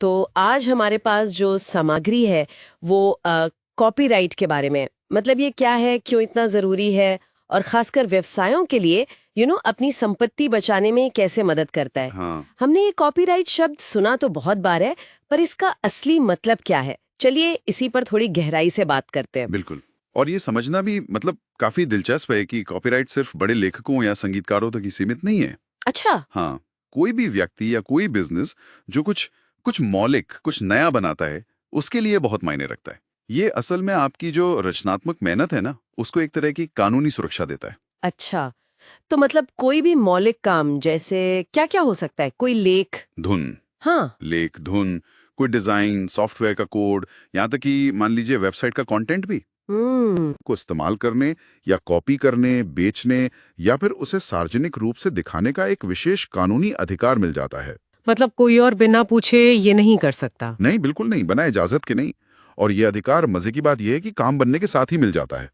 तो आज हमारे पास जो सामग्री है वो कॉपीराइट के बारे में, मतलब ये क्या है, क्यों इतना ज़रूरी है और खासकर व्यवसायों के लिए अपनी संपत्ति बचाने में कैसे मदद करता है। हाँ। हमने ये कॉपीराइट शब्द सुना तो बहुत बार है, पर इसका असली मतलब क्या है, चलिए इसी पर थोड़ी गहराई से बात करते हैं। बिल्कुल। और ये समझना भी मतलब काफी दिलचस्प है कि कॉपीराइट सिर्फ बड़े लेखकों या संगीतकारों तक ही सीमित नहीं है। अच्छा। हाँ, कोई भी व्यक्ति या कोई बिजनेस जो कुछ कुछ मौलिक, कुछ नया बनाता है, उसके लिए बहुत मायने रखता है। ये असल में आपकी जो रचनात्मक मेहनत है ना, उसको एक तरह की कानूनी सुरक्षा देता है। अच्छा, तो मतलब कोई भी मौलिक काम जैसे क्या क्या हो सकता है, कोई लेख। धुन, हाँ। लेख, धुन, कोई डिजाइन, सॉफ्टवेयर का कोड, यहाँ तक कि मान लीजिए वेबसाइट का कंटेंट भी को इस्तेमाल करने या कॉपी करने, बेचने या फिर उसे सार्वजनिक रूप से दिखाने का एक विशेष कानूनी अधिकार मिल जाता है। मतलब कोई और बिना पूछे ये नहीं कर सकता। नहीं, बिल्कुल नहीं, बना इजाजत के नहीं। और ये अधिकार, मजे की बात यह है कि काम बनने के साथ ही मिल जाता है।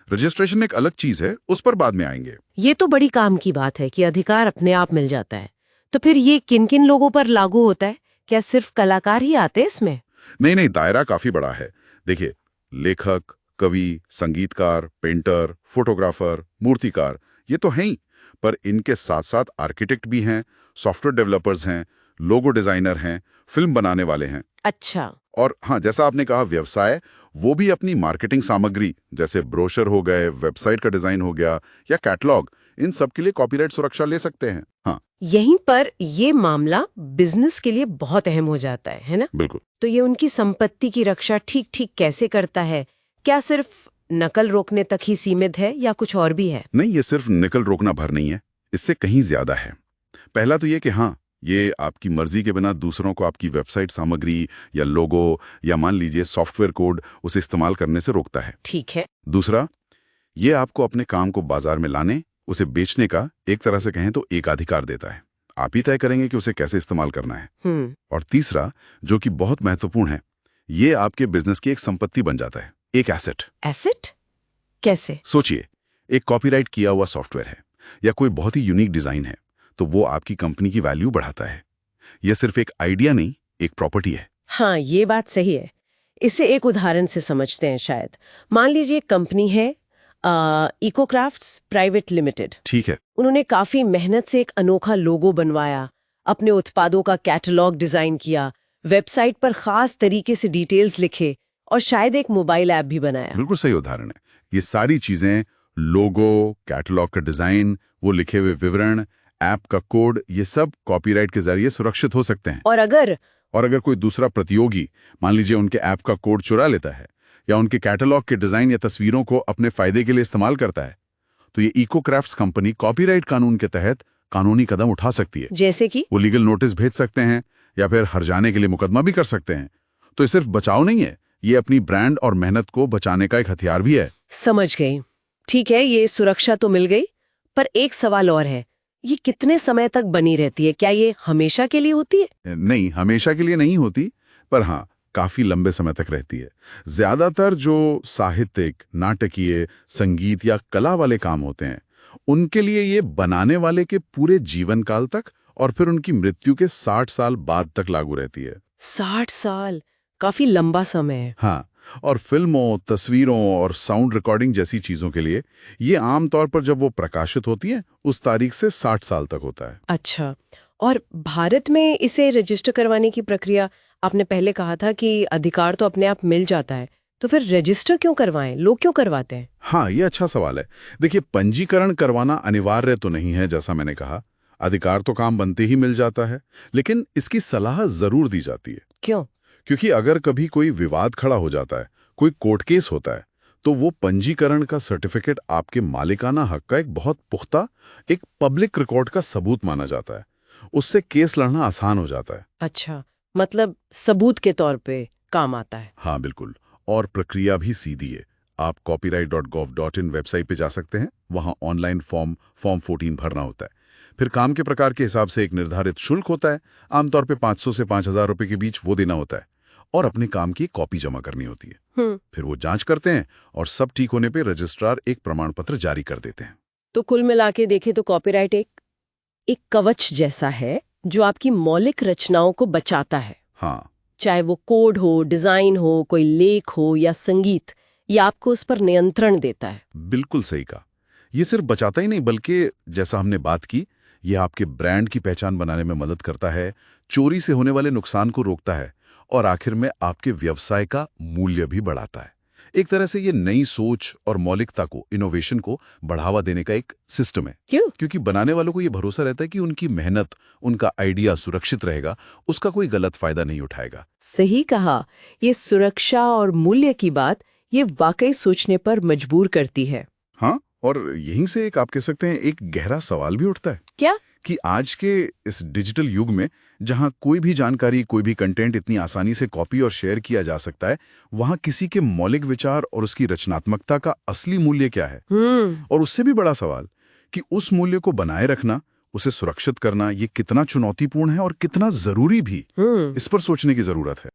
रजिस्ट्रेशन एक अलग चीज है, उस पर बाद में आएंगे। ये तो बड़ी काम की बात है कि अधिकार अपने आप मिल जाता है। तो फिर ये किन किन लोगों पर लागू होता है, क्या सिर्फ कलाकार ही आते हैं इसमें? नहीं नहीं, दायरा काफी बड़ा है। देखिए, लेखक, कवि, संगीतकार, पेंटर, फोटोग्राफर, मूर्तिकार, ये तो हैं ही, पर इनके साथ साथ आर्किटेक्ट भी हैं, सॉफ्टवेयर डेवलपर्स हैं, लोगो डिजाइनर हैं, फिल्म बनाने वाले हैं। अच्छा। और हाँ, जैसा आपने कहा व्यवसाय, वो भी अपनी मार्केटिंग सामग्री जैसे ब्रोशर हो गए, वेबसाइट का डिजाइन हो गया या कैटलॉग, इन सब के लिए कॉपीराइट सुरक्षा ले सकते हैं। हाँ, यहीं पर ये मामला बिजनेस के लिए बहुत अहम हो जाता है ना? बिल्कुल। तो ये उनकी संपत्ति की रक्षा ठीक ठीक कैसे करता है? क्या सिर्फ नकल रोकने तक ही सीमित है या कुछ और भी है? नहीं, ये सिर्फ नकल रोकना भर नहीं है, इससे कहीं ज्यादा है। पहला तो ये कि हाँ, ये आपकी मर्जी के बिना दूसरों को आपकी वेबसाइट सामग्री या लोगो या मान लीजिए सॉफ्टवेयर कोड उसे इस्तेमाल करने से रोकता है। ठीक है। दूसरा, ये आपको अपने काम को बाजार में लाने, उसे बेचने का एक तरह से कहें तो एकाधिकार देता है। आप ही तय करेंगे कि उसे कैसे इस्तेमाल करना है। और तीसरा, जो कि बहुत महत्वपूर्ण है, ये आपके बिजनेस की एक संपत्ति बन जाता है, एक एसेट। एसेट? कैसे? सोचिए, एक कॉपीराइट किया हुआ सॉफ्टवेयर है या कोई बहुत ही यूनिक डिजाइन है, तो वो आपकी कंपनी की वैल्यू बढ़ाता है। यह सिर्फ एक आइडिया नहीं, एक प्रॉपर्टी है। हाँ, ये बात सही है। इसे एक उदाहरण से समझते हैं शायद। मान लीजिए एक कंपनी है इको क्राफ्ट्स प्राइवेट लिमिटेड। ठीक है। उन्होंने काफी मेहनत से एक अनोखा लोगो बनवाया, अपने उत्पादों का कैटलॉग डिजाइन किया, वेबसाइट पर खास तरीके से डिटेल्स लिखे और शायद एक मोबाइल ऐप भी बनाया। बिल्कुल सही उदाहरण है। ये सारी चीजें, लोगो, कैटलॉग का डिजाइन, वो लिखे हुए विवरण, ऐप का कोड, ये सब कॉपीराइट के जरिए सुरक्षित हो सकते हैं। और अगर कोई दूसरा प्रतियोगी मान लीजिए उनके ऐप का कोड चुरा लेता है या उनके कैटलॉग के डिजाइन या तस्वीरों को अपने फायदे के लिए इस्तेमाल करता है, तो ये इको क्राफ्ट्स कंपनी कॉपीराइट कानून के तहत कानूनी कदम उठा सकती है। जैसे कि वो लीगल नोटिस भेज सकते हैं या फिर हर्जाने के लिए मुकदमा भी कर सकते हैं। तो ये सिर्फ बचाव नहीं है, ये अपनी ब्रांड और मेहनत को बचाने का एक हथियार भी है। समझ गई। ठीक है, ये सुरक्षा तो मिल गई, पर एक सवाल और है, ये कितने समय तक बनी रहती है? क्या ये हमेशा के लिए होती है? नहीं, हमेशा के लिए नहीं होती, पर हाँ, काफी लंबे समय तक रहती है। ज्यादातर जो साहित्यिक, नाटकीय, संगीत या कला वाले काम होते हैं, उनके लिए ये बनाने वाले के पूरे जीवन काल तक और फिर उनकी मृत्यु के 60 साल बाद तक लागू रहती है। 60 साल काफी लंबा समय है। हाँ, और फिल्मों, तस्वीरों और साउंड रिकॉर्डिंग जैसी चीजों के लिए ये आमतौर पर जब वो प्रकाशित होती है उस तारीख से 60 साल तक होता है। अच्छा, और भारत में इसे रजिस्टर करवाने की प्रक्रिया, आपने पहले कहा था कि अधिकार तो अपने आप मिल जाता है, तो फिर रजिस्टर क्यों करवाएं? लोग क्यों करवाते हैं? हाँ, ये अच्छा सवाल है। देखिए, पंजीकरण करवाना अनिवार्य तो नहीं है, जैसा मैंने कहा, अधिकार तो काम बनते ही मिल जाता है, लेकिन इसकी सलाह जरूर दी जाती है। क्यों? क्योंकि अगर कभी कोई विवाद खड़ा हो जाता है, कोई कोर्ट केस होता है, तो वो पंजीकरण का सर्टिफिकेट आपके मालिकाना हक का एक बहुत पुख्ता, एक पब्लिक रिकॉर्ड का सबूत माना जाता है। उससे केस लड़ना आसान हो जाता है। अच्छा, मतलब सबूत के तौर पे काम आता है। हाँ, बिल्कुल। और प्रक्रिया भी सीधी है। आप copyright.gov.in वेबसाइट पे जा सकते हैं, वहां ऑनलाइन फॉर्म 14 भरना होता है। फिर काम के प्रकार के हिसाब से एक निर्धारित शुल्क होता है, आमतौर पे 500 से 5000 रुपए के बीच वो देना होता है, और अपने काम की कॉपी जमा करनी होती है। फिर वो जांच करते हैं और सब ठीक होने पे रजिस्ट्रार एक प्रमाण पत्र जारी कर देते हैं। तो कुल मिला के देखें तो कॉपीराइट एक कवच जैसा है जो आपकी मौलिक रचनाओं को बचाता है। हाँ, चाहे वो कोड हो, डिजाइन हो, कोई लेख हो या संगीत, ये आपको उस पर नियंत्रण देता है। बिल्कुल सही कहा। ये सिर्फ बचाता ही नहीं बल्कि जैसा हमने बात की, ये आपके ब्रांड की पहचान बनाने में मदद करता है, चोरी से होने वाले नुकसान को रोकता है और आखिर में आपके व्यवसाय का मूल्य भी बढ़ाता है। एक तरह से ये नई सोच और मौलिकता को, इनोवेशन को बढ़ावा देने का एक सिस्टम है। क्यों? क्योंकि बनाने वालों को ये भरोसा रहता है कि उनकी मेहनत, उनका आइडिया सुरक्षित रहेगा, उसका कोई गलत फायदा नहीं उठाएगा। सही कहा। ये सुरक्षा और मूल्य की बात ये वाकई सोचने पर मजबूर करती है। हाँ, और यहीं से एक आप कह सकते हैं एक गहरा सवाल भी उठता है। क्या? कि आज के इस डिजिटल युग में जहां कोई भी जानकारी, कोई भी कंटेंट इतनी आसानी से कॉपी और शेयर किया जा सकता है, वहां किसी के मौलिक विचार और उसकी रचनात्मकता का असली मूल्य क्या है? और उससे भी बड़ा सवाल कि उस मूल्य को बनाए रखना, उसे सुरक्षित करना, ये कितना चुनौतीपूर्ण है और कितना जरूरी भी, इस पर सोचने की जरूरत है।